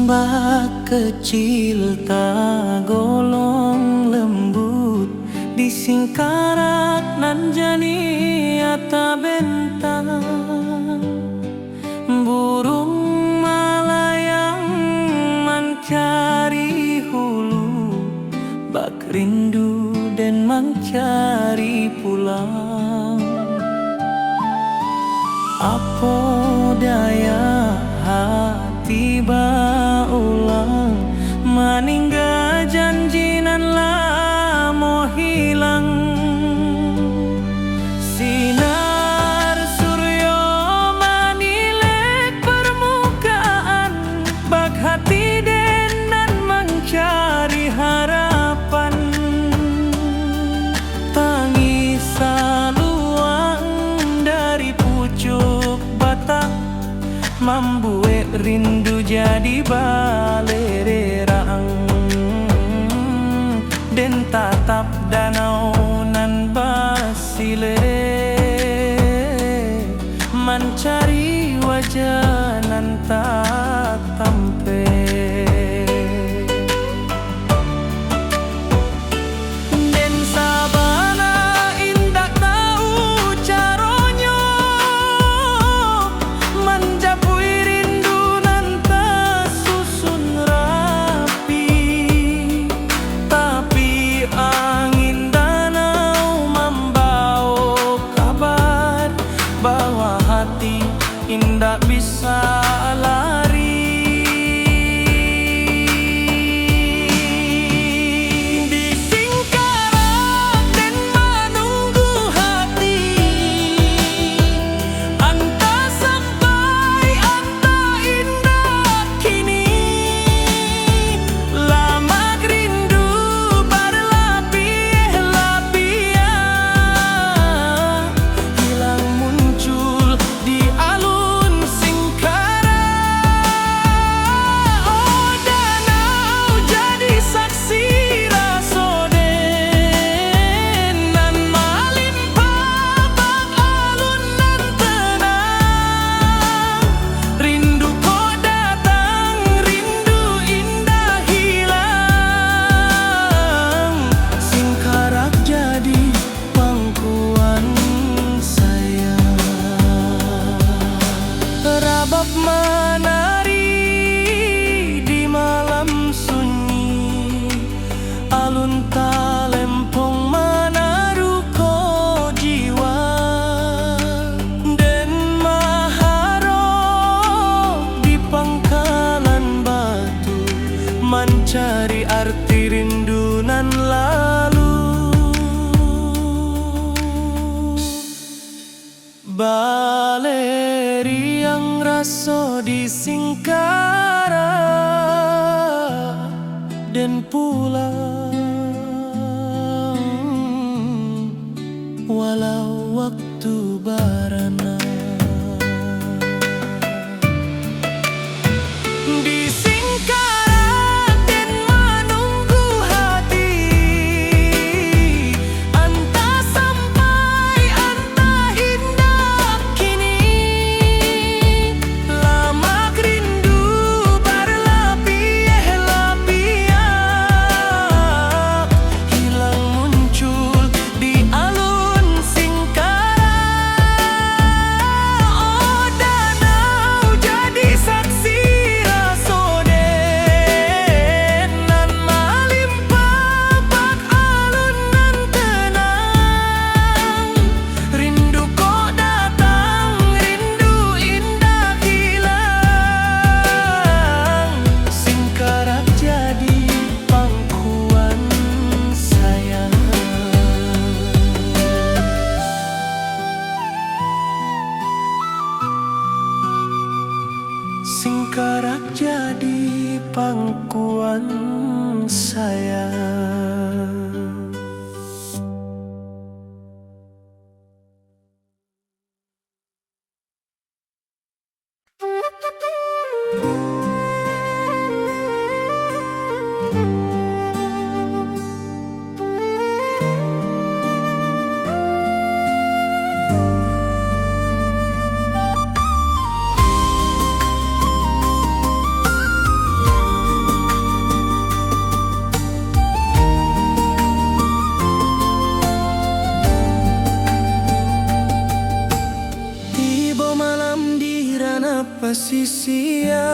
Ombak kecil tak golong lembut di singkarak nan jani ata bentang. Burung malayang mencari hulu, bak rindu dan mencari pulang. Apa daya hati baulang maningga janjinan lah mau hilang. Sinar suryo manilek permukaan, bak hati denan mencari harapan. Tangis saluang dari pucuk batang, membuat rindu jadi balererang. Den tatap danau nan basile, mencari wajah nan tak tampe. Den sabana indak tahu caronyo menjapui rindu nan tersusun rapi. Tapi angin danau membawa kabar bahwa hati indak bisa lari. Di singkarak dan menunggu hati, anta sampai anta indah kini. Lama rindu berlapis-lapis, hilang muncul di alun singkarak. Oh danau jadi saksi rasoden nan melimpah bak alun nan tenang. Rindu kau datang, rindu indah hilang. Singkarak jadi pangkuan saya. Rabab menari di malam sunyi, alun talempong menaruh ko jiwa. Dan maharok di pangkalan batu, mencari arti rindu nan lalu. Baleri yang raso di singkarak dan pulang walau waktu barana. Di singkarak dan menunggu hati, anta sampai anta indah kini. Lama rindu berlapis-lapis, hilang muncul di alun singkarak. Oh danau jadi saksi rasoden nan melimpah bak alun nan tenang. Rindu kau datang, rindu indah hilang. Singkarak jadi pangkuan saya. Singkarak jadi pangkuan saya. sia.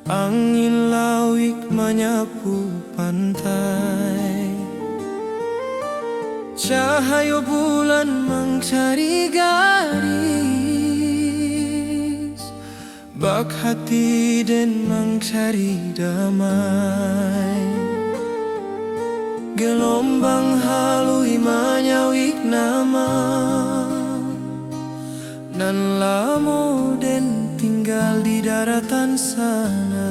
Angin lawik menyapu pantai, cahaya bulan mencari garis, bak hati dan mencari damai. Gelombang halui menyawik nama, nan lamo den tinggal di daratan sana.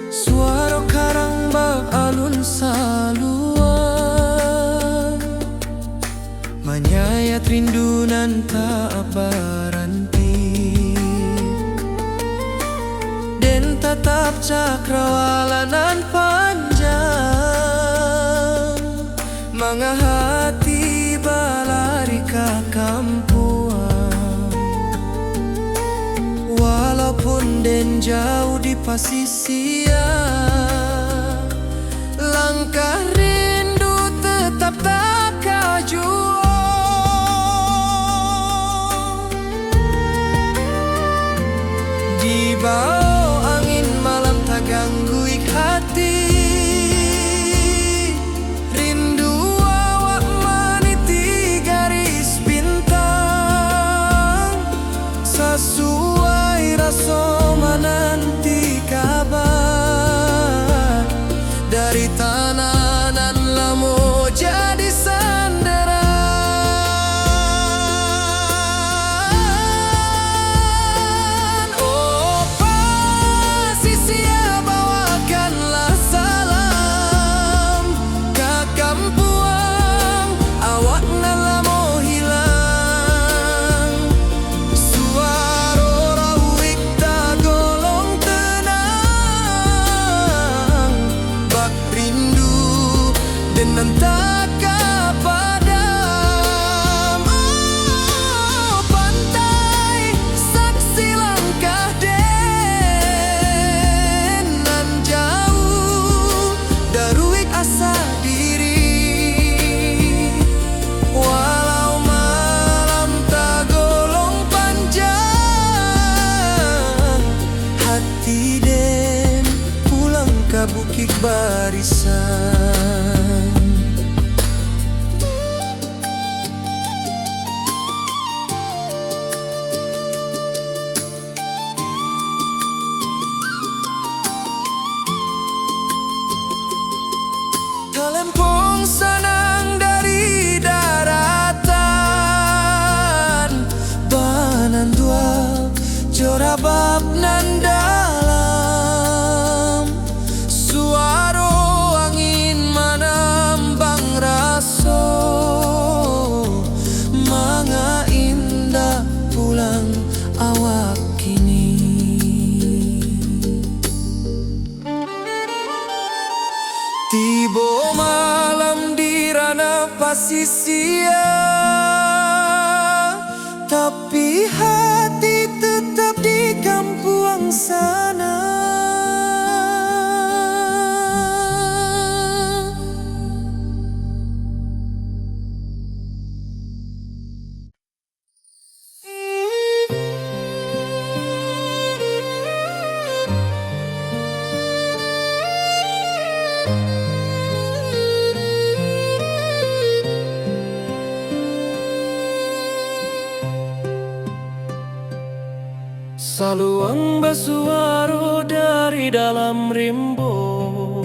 Suara karang bak alun saluan, menyayat rindu nan tak berhenti, den tatap cakrawala nan panjang, mengahati balari ke kampuan. Walaupun den jauh di pasisia, langkah rindu tetap tak kajuang. Di bawah angin malam tak ganggu hati, sesuai rasa menanti kabar dari tanah nan lamo jadi sandaran. Oh pasisia, bawakanlah salam ke kampuang, awak nan lamo hilang. Dan tak padam. Oh pantai, saksi langkah den nan jauh daruik asa diri. Walau malam tak golong panjang, hati den pulang ke bukit barisan. Talempong sanang dari daratan, banan dua jorabab nan dalam. Suara angin menambang raso, manga indah pulang awak kini. Tiba malam di ranah pasisia, tapi hati tetap di kampuang sana. Saluang bersuara dari dalam rimbo,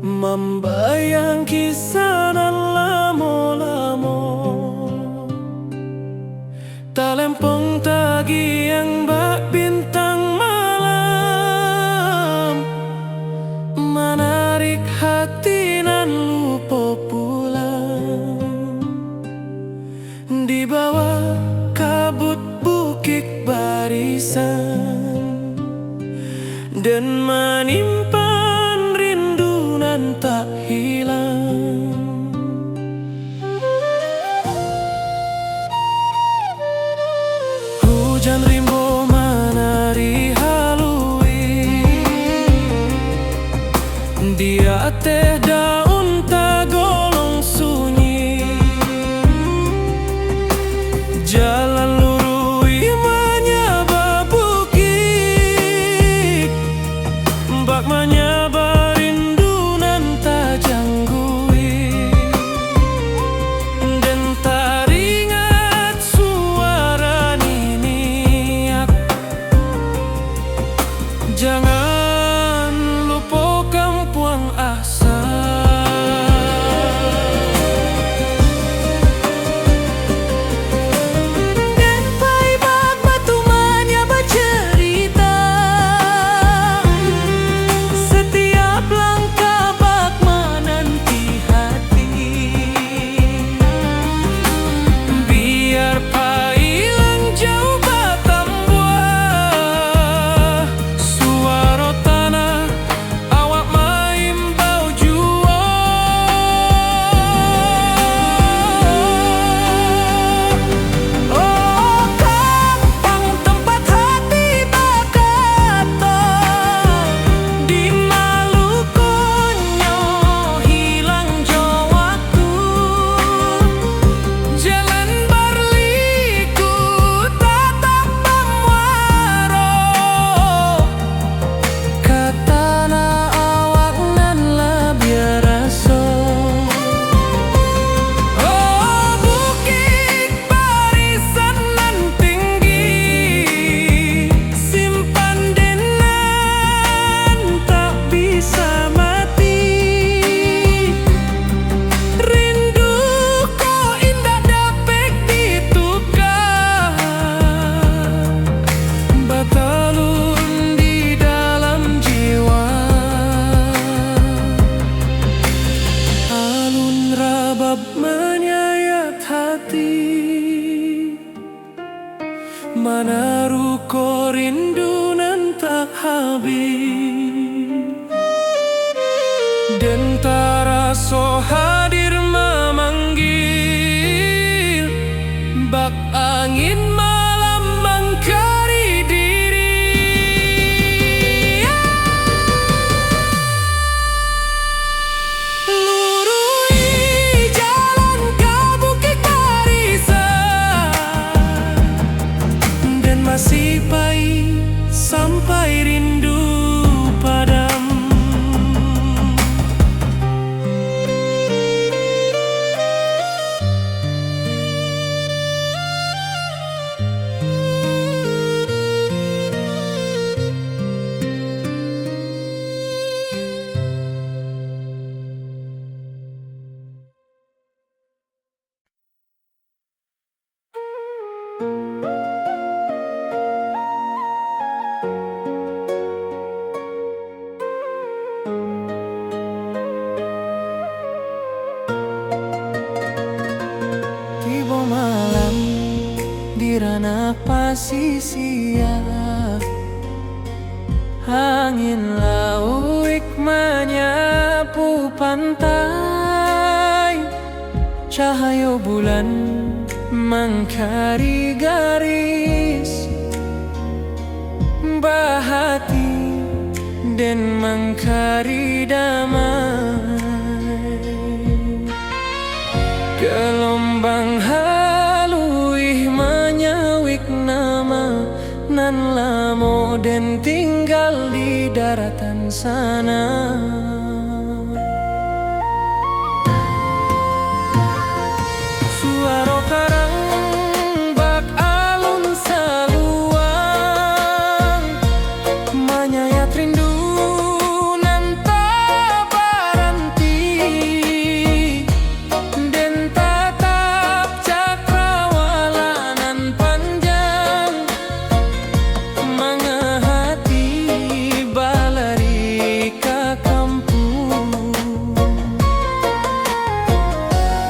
membayang kisah nan lamo-lamo. Talempong tagi yang bak bintang malam, menarik hati nan lupa pulang. Di bawah kabut bukit barisan, dan menyimpan rindu nan tak hilang. Hujan rimbo menari halui, dia teh daun tak golong Mana ruko rindu nan tak habis, dan taraso hadir memanggil. Bak angin malam mengkari diri, lurui jalan ke Bukit Barisan, dan masih pahit sampai rindu padamu. Tiba malam di ranah pasisia, angin lauik menyapu pantai, cahaya bulan mengkari garis bahati dan mengkari damai. Gelombang haluih menyawik nama nan lamo dan tinggal di daratan sana. Suara karang bak alun saluang menyayat rindu nan tak berhenti, dan tatap cakrawala nan panjang mengehati balari ke kampung.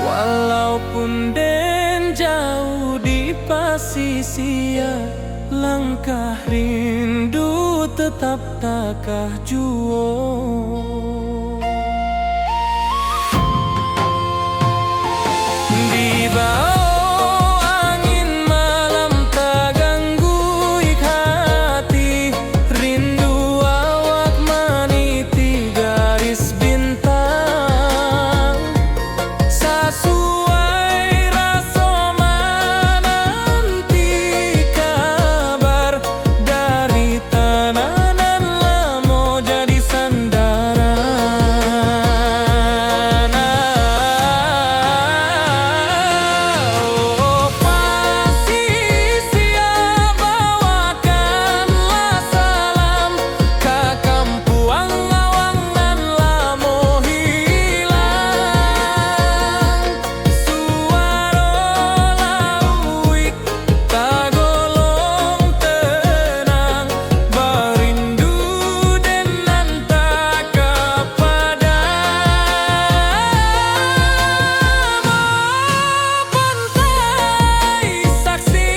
Walaupun den jauh di pasisia, langkah rindu tetap takah juo. Di bawah angin malam tak ganggu hati, rindu awak meniti garis bintang. Sesuai rasa menanti kabar dari tanah nan lamo jadi sandaran. Oh, pasisia bawakanlah salam ke kampuang awang nan lamo hilang. Suara lauik tagolong tenang, berindu dan nantak kepadamu. Pantai saksi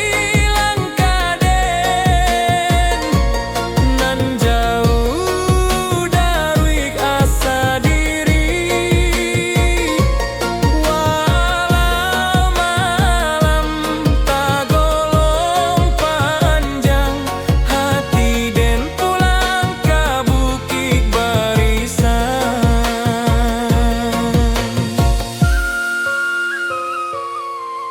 Langkaden nan jauh dari asa diri. Walau malam tagolong panjang, hati den pulang ke Bukit Barisan.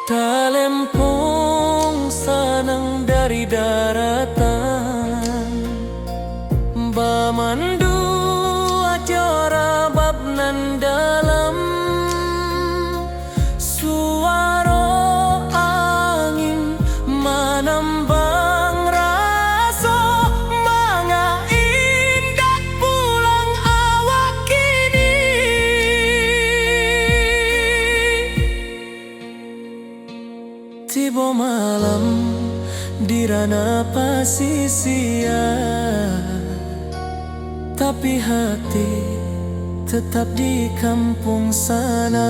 Talempong sanang dari daratan, bamandu acara bab nan dalam. Suara angin menambang rasa manga indah pulang awak kini. Tiba malam di ranah pasisia, tapi hati tetap di kampung sana.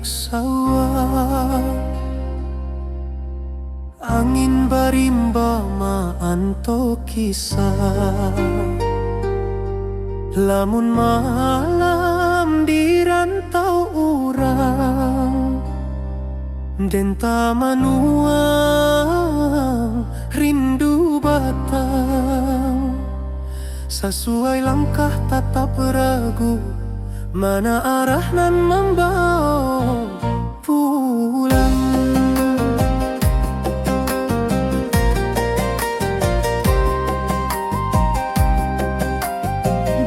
sawah. Angin barimba maanto kisah. Lamun malam di rantau urang, denta manuang rindu batang. Sesuai langkah tatap ragu, mana arah nan membawa pulang.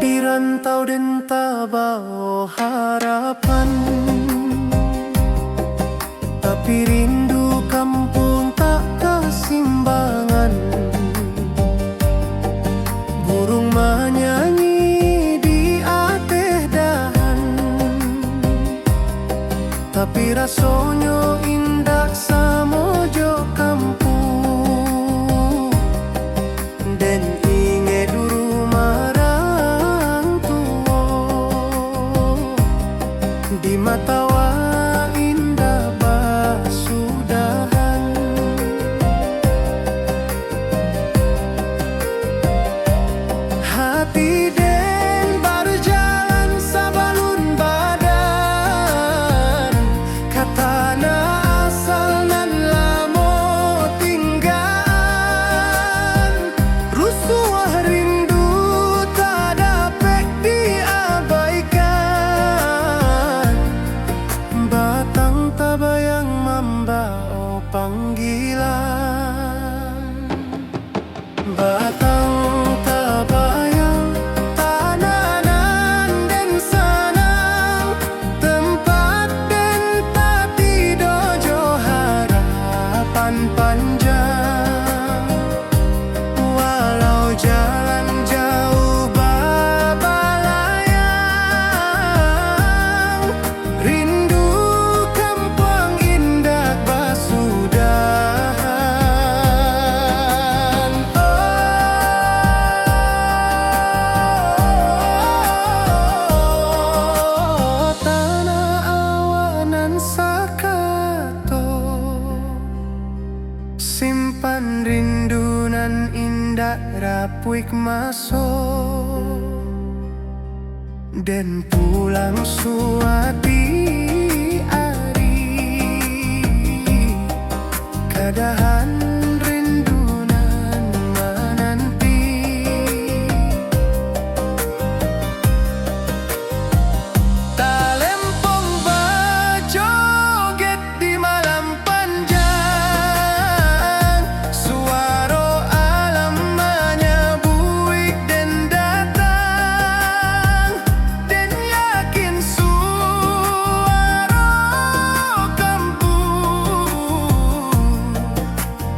Di rantau denta bawa harapan, tapi rindu kampung tak kesimbangan. Burung menyanyi di ateh dahan, tapi rasanya indah samojo kampung. Dan inge dulu marang tua, di mata wa indah basudahan. Hati den berjalan sabalun badan, katana asal nan lamo tinggal. Rusuh rindu tak dapat diabaikan, batang tabayang membawa panggilan. Batang tabayang tananan den sanang, tempat den tati dojo harapan panjang. Walau jalan jauh babalayang, rindu kampung indah basudahan. Oh, tanah awanan sakato, simpan rindu nan indah rapuik masuk. Dan pulang suati ari, kadahan rindu nan menanti. Talempong bajoget di malam panjang, suara alam menyabuik dan datang. Dan yakin suara kampung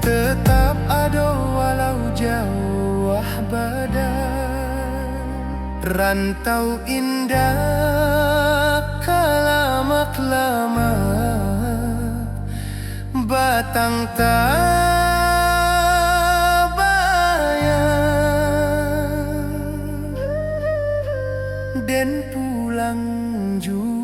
tetap ada walau jauh badan. Rantau indah kalamak-lamak, batang tabayang dan pulang jua.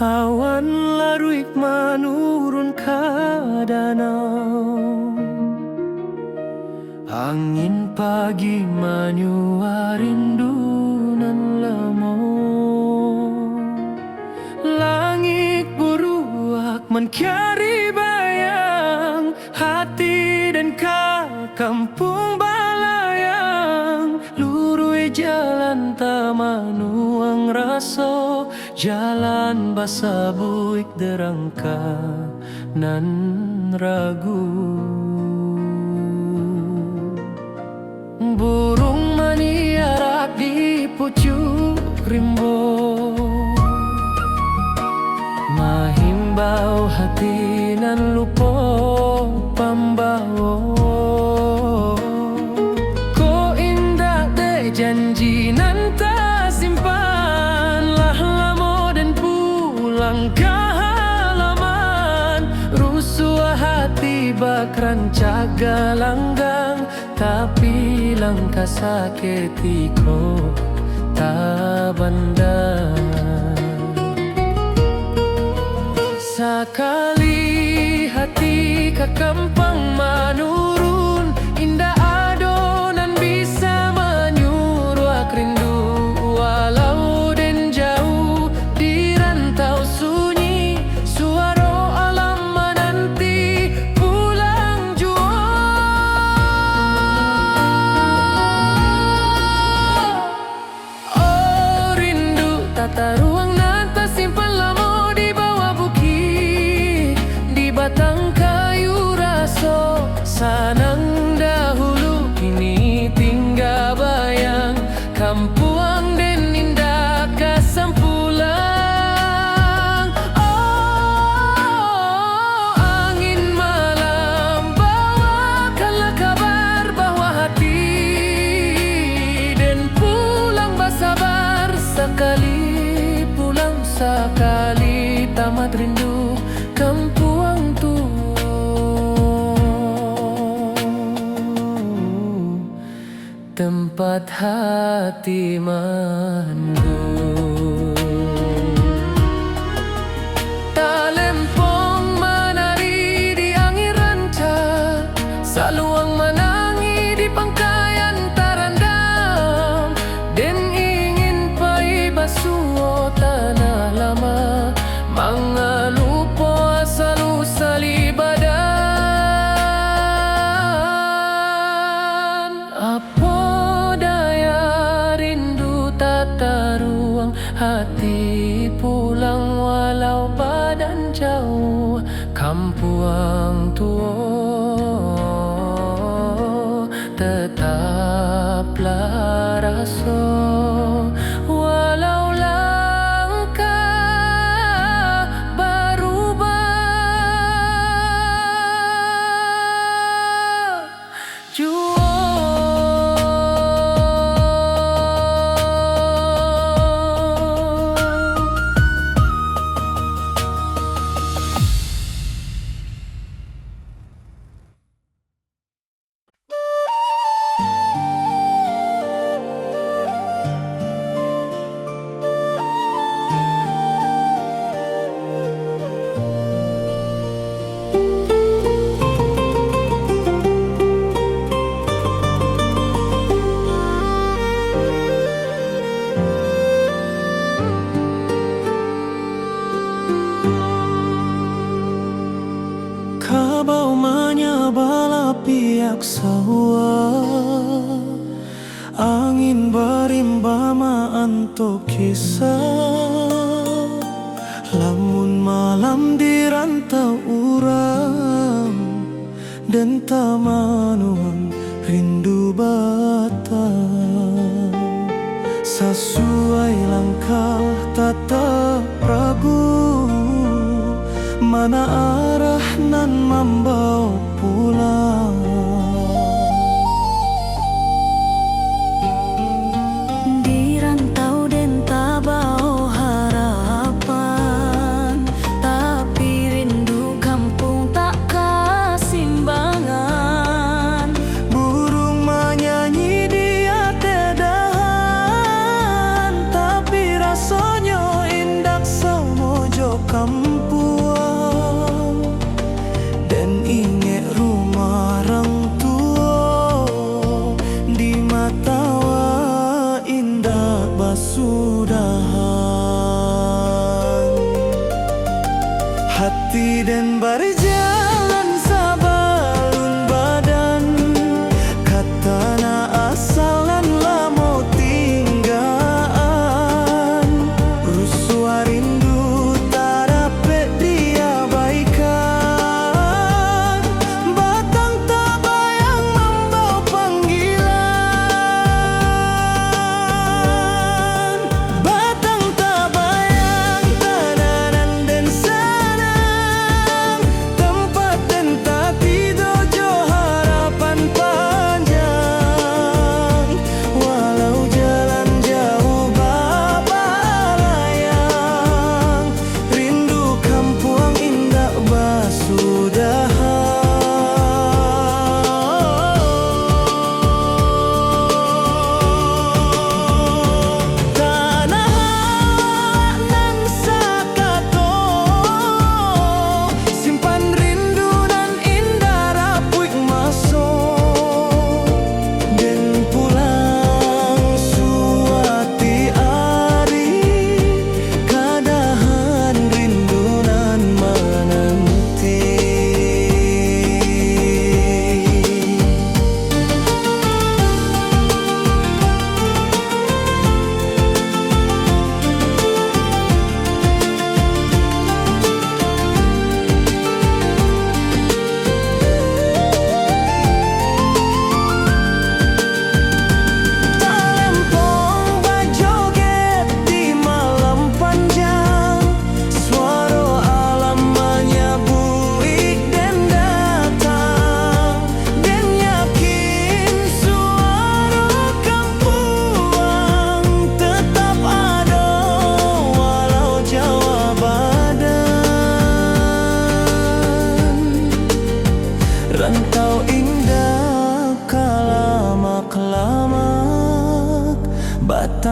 Awan laruik menurun ke danau, angin pagi menyua rindu nan lemo. Langit buruak mencari bayang hati dan kakam dan tamanuang raso jalan basa buik derangka nan ragu. Burung maniarak di pucuk rimbo, mahimbau hati nan lupo pambawo. Ko indah de janji nan tak simpan, lah lamo dan pulang ke halaman. Rusuh hati bak rancaga langgang, tapi langkah sakitiko tak bandang. Sakali hati kekempang menurun, indah adonan bisa menyuruh rindu. Walau den jauh di rantau sunyi, suara alam menanti pulang jua. Oh rindu tata ruang nan tersimpan lama di bawah bukit, di batang kayu raso sanang dahulu. Kini tinggal bayang kampuang den indah kasampulang. Oh angin malam bawakanlah kabar bahwa hati den pulang bersabar. Sekali pulang sekali tamat rindu kampuang tu. Tempat hati mandu. Talempong menari di angin ranca, saluang menangi di pangkayan tarandam. Den ingin pai basuh tanah lama, mangalupo asal usali badan. Apa daya rindu tata ruang hati pulang, walau badan jauh kampuang tua tetaplah raso. Walau langkah berubah jua. Kabau menyabala piak sawah, angin berimbama antuk kisah. Lamun malam di rantau urang, dan tamanuang rindu batang. Sesuai langkah tatap ragu, mana arah nan membawa pulang. Di rantau den tabau harapan, tapi rindu kampung tak kasimbangan. Burung menyanyi di atedahan, tapi rasanya indak semojo kampuang. Dan inge rumah orang tua, di mata wa indah basudahan. Hati dan berjalan sabalun badan, katana asalan lamo tinggal.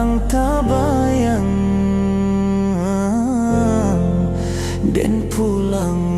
yang tak bayang dan pulang